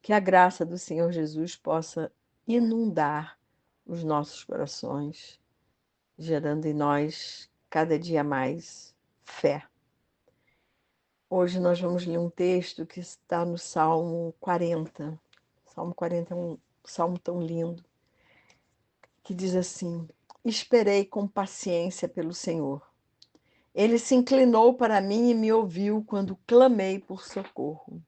Que a graça do Senhor Jesus possa inundar os nossos corações, gerando em nós cada dia mais fé. Hoje nós vamos ler um texto que está no Salmo 40. Salmo 40 é um salmo tão lindo, que diz assim: Esperei com paciência pelo Senhor. Ele se inclinou para mim e me ouviu quando clamei por socorro.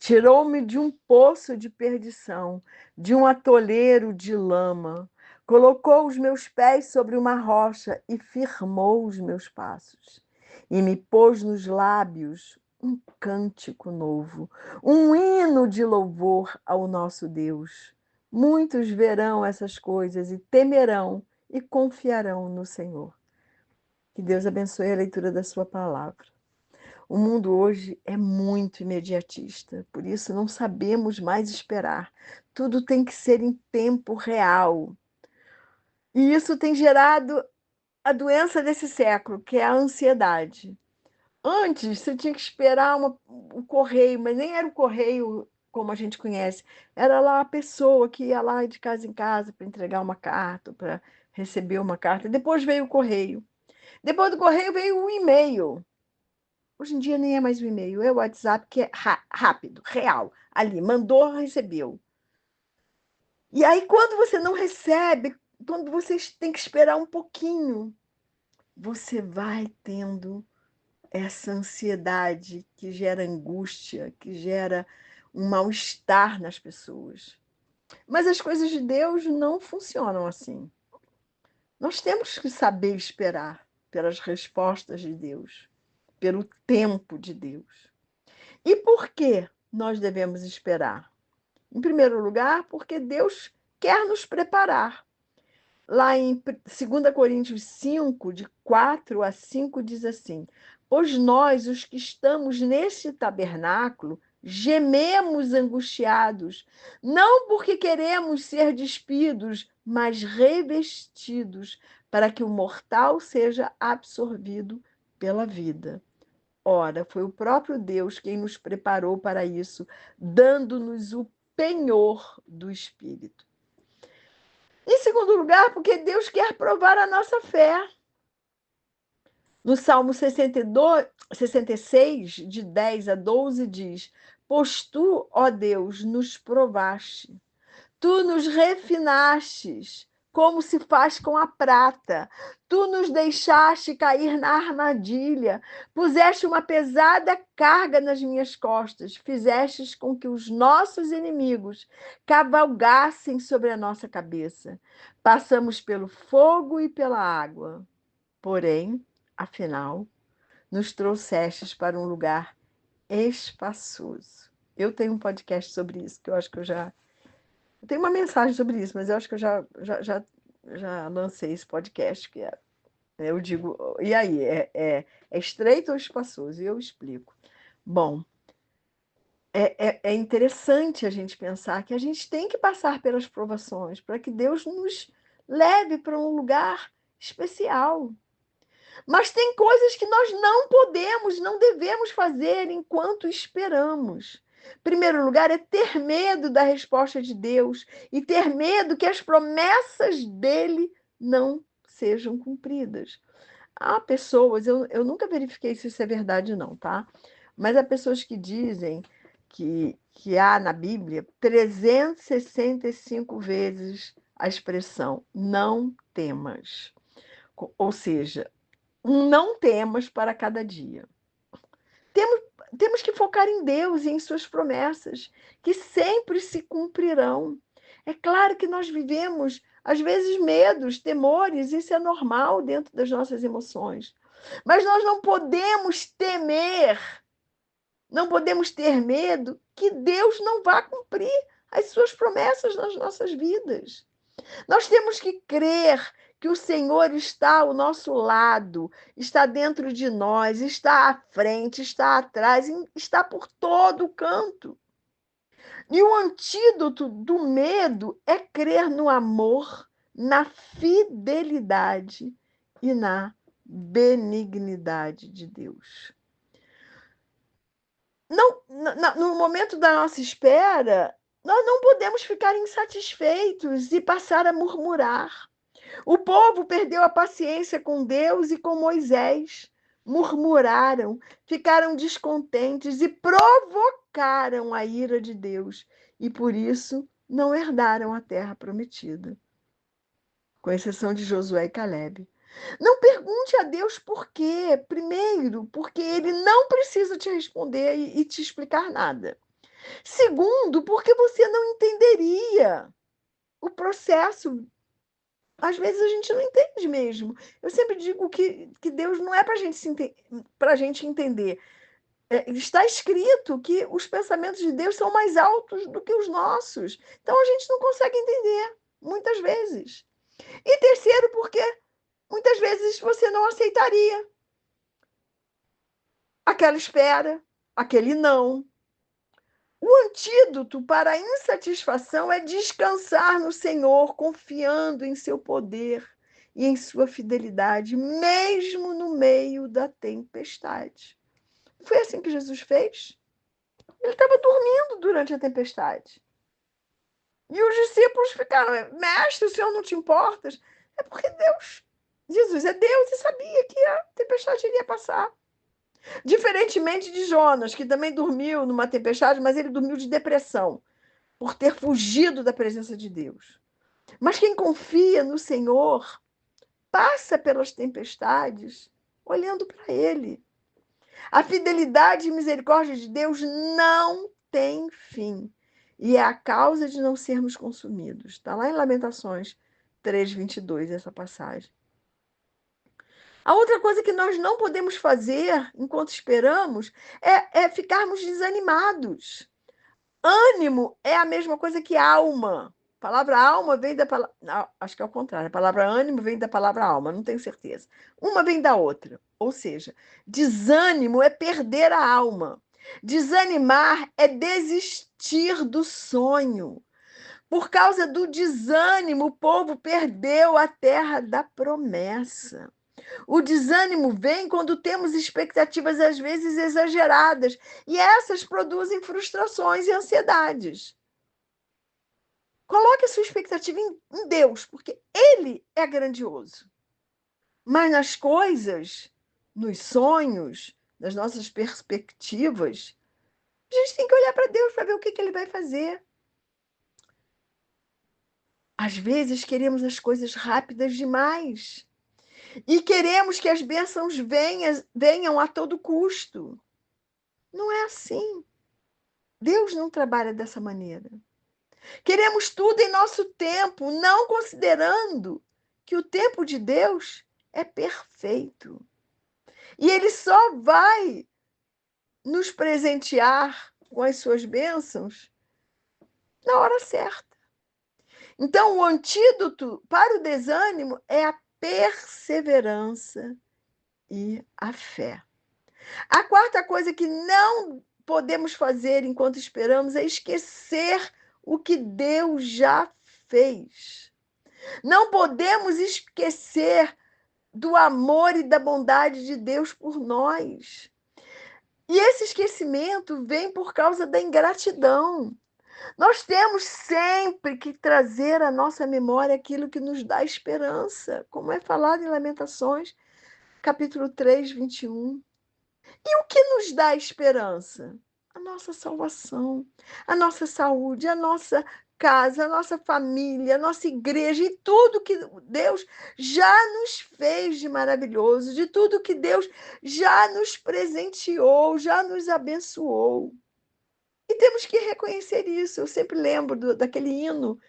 Tirou-me de um poço de perdição, de um atoleiro de lama. Colocou os meus pés sobre uma rocha e firmou os meus passos. E me pôs nos lábios um cântico novo, um hino de louvor ao nosso Deus. Muitos verão essas coisas e temerão e confiarão no Senhor. Que Deus abençoe a leitura da sua palavra. O mundo hoje é muito imediatista, por isso não sabemos mais esperar. Tudo tem que ser em tempo real. E isso tem gerado a doença desse século, que é a ansiedade. Antes, você tinha que esperar o correio, mas nem era o correio como a gente conhece. Era lá a pessoa que ia lá de casa em casa para entregar uma carta, para receber uma carta. Depois veio o correio. Depois do correio veio o e-mail. Hoje em dia nem é mais o e-mail, é o WhatsApp, que é rápido, real. Ali, mandou, recebeu. E aí, quando você não recebe, quando você tem que esperar um pouquinho, você vai tendo essa ansiedade que gera angústia, que gera um mal-estar nas pessoas. Mas as coisas de Deus não funcionam assim. Nós temos que saber esperar pelas respostas de Deus, pelo tempo de Deus. E por que nós devemos esperar? Em primeiro lugar, porque Deus quer nos preparar. Lá em 2 Coríntios 5, de 4 a 5, diz assim: Pois nós, os que estamos neste tabernáculo, gememos angustiados, não porque queremos ser despidos, mas revestidos, para que o mortal seja absorvido pela vida. Ora, foi o próprio Deus quem nos preparou para isso, dando-nos o penhor do Espírito. Em segundo lugar, porque Deus quer provar a nossa fé. No Salmo 66, de 10 a 12, diz: Pois tu, ó Deus, nos provaste. Tu nos refinastes, como se faz com a prata. Tu nos deixaste cair na armadilha, puseste uma pesada carga nas minhas costas, fizestes com que os nossos inimigos cavalgassem sobre a nossa cabeça. Passamos pelo fogo e pela água, porém, afinal, nos trouxestes para um lugar espaçoso. Eu tenho um podcast sobre isso, que eu acho que tem uma mensagem sobre isso, mas eu acho que eu já lancei esse podcast, que é, eu digo, e aí, é estreito ou espaçoso? E eu explico. Bom, é interessante a gente pensar que a gente tem que passar pelas provações para que Deus nos leve para um lugar especial. Mas tem coisas que nós não podemos, não devemos fazer enquanto esperamos. Primeiro lugar é ter medo da resposta de Deus e ter medo que as promessas dele não sejam cumpridas. Há pessoas, eu nunca verifiquei se isso é verdade, não, tá? Mas há pessoas que dizem que há na Bíblia 365 vezes a expressão não temas. Ou seja, não temas para cada dia. Temos, temos que focar em Deus e em suas promessas, que sempre se cumprirão. É claro que nós vivemos, às vezes, medos, temores, isso é normal dentro das nossas emoções. Mas nós não podemos temer, não podemos ter medo que Deus não vá cumprir as suas promessas nas nossas vidas. Nós temos que crer que o Senhor está ao nosso lado, está dentro de nós, está à frente, está atrás, está por todo canto. E o antídoto do medo é crer no amor, na fidelidade e na benignidade de Deus. Não, no momento da nossa espera, Nós não podemos ficar insatisfeitos e passar a murmurar. O povo perdeu a paciência com Deus e com Moisés. Murmuraram, ficaram descontentes e provocaram a ira de Deus. E por isso não herdaram a terra prometida, com exceção de Josué e Calebe. Não pergunte a Deus por quê. Primeiro, porque ele não precisa te responder e te explicar nada. Segundo, porque você não entenderia o processo. Às vezes a gente não entende mesmo. Eu sempre digo que Deus não é para a gente entender. Está escrito que os pensamentos de Deus são mais altos do que os nossos. Então a gente não consegue entender, muitas vezes. E terceiro, porque muitas vezes você não aceitaria aquela espera, aquele não. O antídoto para a insatisfação é descansar no Senhor, confiando em seu poder e em sua fidelidade, mesmo no meio da tempestade. Foi assim que Jesus fez? Ele estava dormindo durante a tempestade. E os discípulos ficaram, mestre, o Senhor não te importas? É porque Jesus é Deus e sabia que a tempestade iria passar. Diferentemente de Jonas, que também dormiu numa tempestade, mas ele dormiu de depressão, por ter fugido da presença de Deus. Mas quem confia no Senhor passa pelas tempestades olhando para Ele. A fidelidade e misericórdia de Deus não tem fim. E é a causa de não sermos consumidos. Está lá em Lamentações 3:22, essa passagem. A outra coisa que nós não podemos fazer enquanto esperamos é ficarmos desanimados. Ânimo é a mesma coisa que alma. A palavra alma vem da palavra. Acho que é o contrário. A palavra ânimo vem da palavra alma, não tenho certeza. Uma vem da outra. Ou seja, desânimo é perder a alma. Desanimar é desistir do sonho. Por causa do desânimo, o povo perdeu a terra da promessa. O desânimo vem quando temos expectativas, às vezes, exageradas, e essas produzem frustrações e ansiedades. Coloque a sua expectativa em Deus, porque Ele é grandioso. Mas nas coisas, nos sonhos, nas nossas perspectivas, a gente tem que olhar para Deus para ver o que Ele vai fazer. Às vezes queremos as coisas rápidas demais. E queremos que as bênçãos venham a todo custo. Não é assim. Deus não trabalha dessa maneira. Queremos tudo em nosso tempo, não considerando que o tempo de Deus é perfeito. E Ele só vai nos presentear com as suas bênçãos na hora certa. Então, o antídoto para o desânimo é a perseverança e a fé. A quarta coisa que não podemos fazer enquanto esperamos é esquecer o que Deus já fez. Não podemos esquecer do amor e da bondade de Deus por nós. E esse esquecimento vem por causa da ingratidão. Nós temos sempre que trazer à nossa memória aquilo que nos dá esperança, como é falado em Lamentações, capítulo 3:21. E o que nos dá esperança? A nossa salvação, a nossa saúde, a nossa casa, a nossa família, a nossa igreja e tudo que Deus já nos fez de maravilhoso, de tudo que Deus já nos presenteou, já nos abençoou. E temos que reconhecer isso. Eu sempre lembro daquele hino: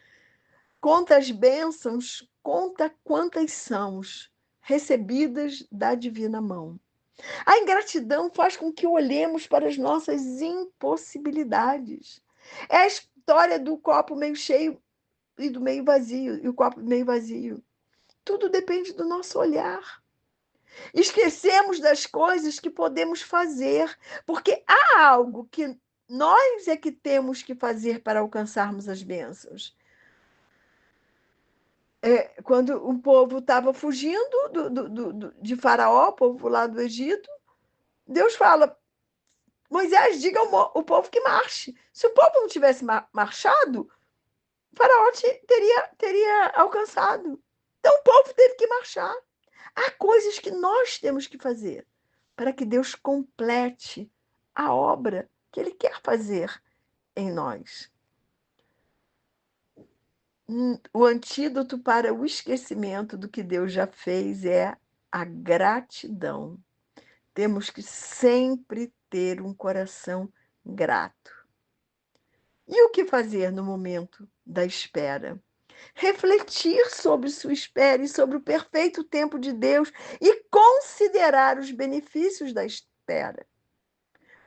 conta as bênçãos, conta quantas são recebidas da divina mão. A ingratidão faz com que olhemos para as nossas impossibilidades. É a história do copo meio cheio e do meio vazio, e o copo meio vazio. Tudo depende do nosso olhar. Esquecemos das coisas que podemos fazer, porque há algo que nós é que temos que fazer para alcançarmos as bênçãos. Quando o povo estava fugindo de Faraó, o povo lá do Egito, Deus fala: Moisés, diga ao povo que marche. Se o povo não tivesse marchado, o faraó teria alcançado. Então o povo teve que marchar. Há coisas que nós temos que fazer para que Deus complete a obra que Ele quer fazer em nós. O antídoto para o esquecimento do que Deus já fez é a gratidão. Temos que sempre ter um coração grato. E o que fazer no momento da espera? Refletir sobre sua espera e sobre o perfeito tempo de Deus e considerar os benefícios da espera.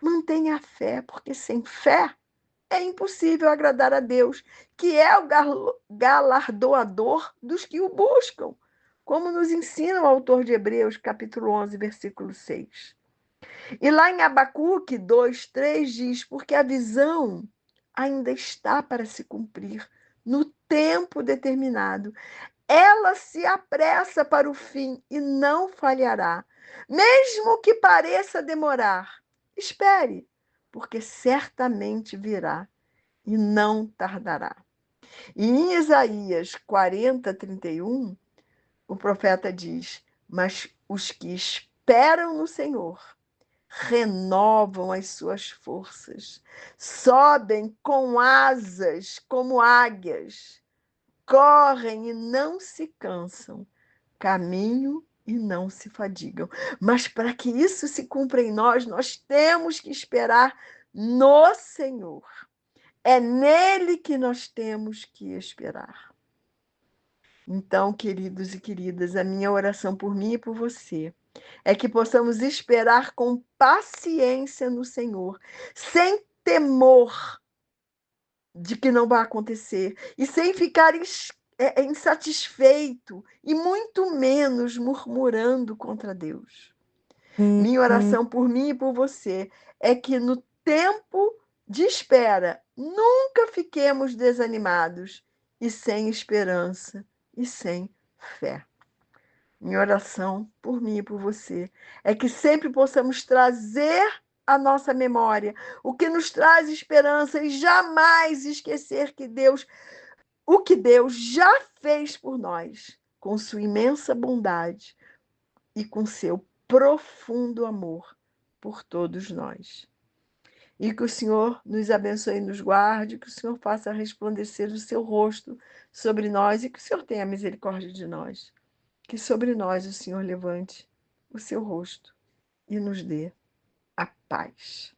Mantenha a fé, porque sem fé é impossível agradar a Deus, que é o galardoador dos que o buscam, como nos ensina o autor de Hebreus, capítulo 11, versículo 6. E lá em Abacuque 2:3 diz: porque a visão ainda está para se cumprir no tempo determinado. Ela se apressa para o fim e não falhará. Mesmo que pareça demorar, espere, porque certamente virá e não tardará. E em Isaías 40:31, o profeta diz: mas os que esperam no Senhor renovam as suas forças, sobem com asas como águias, correm e não se cansam, caminham e não se fadigam. Mas para que isso se cumpra em nós, nós temos que esperar no Senhor. É nele que nós temos que esperar. Então, queridos e queridas, a minha oração por mim e por você é que possamos esperar com paciência no Senhor, sem temor de que não vai acontecer e sem ficar insatisfeito e muito menos murmurando contra Deus. Minha oração por mim e por você é que no tempo de espera nunca fiquemos desanimados e sem esperança e sem fé. Minha oração por mim e por você é que sempre possamos trazer à nossa memória o que nos traz esperança e jamais esquecer o que Deus já fez por nós, com sua imensa bondade e com seu profundo amor por todos nós. E que o Senhor nos abençoe e nos guarde, que o Senhor faça resplandecer o seu rosto sobre nós e que o Senhor tenha misericórdia de nós. Que sobre nós o Senhor levante o seu rosto e nos dê a paz.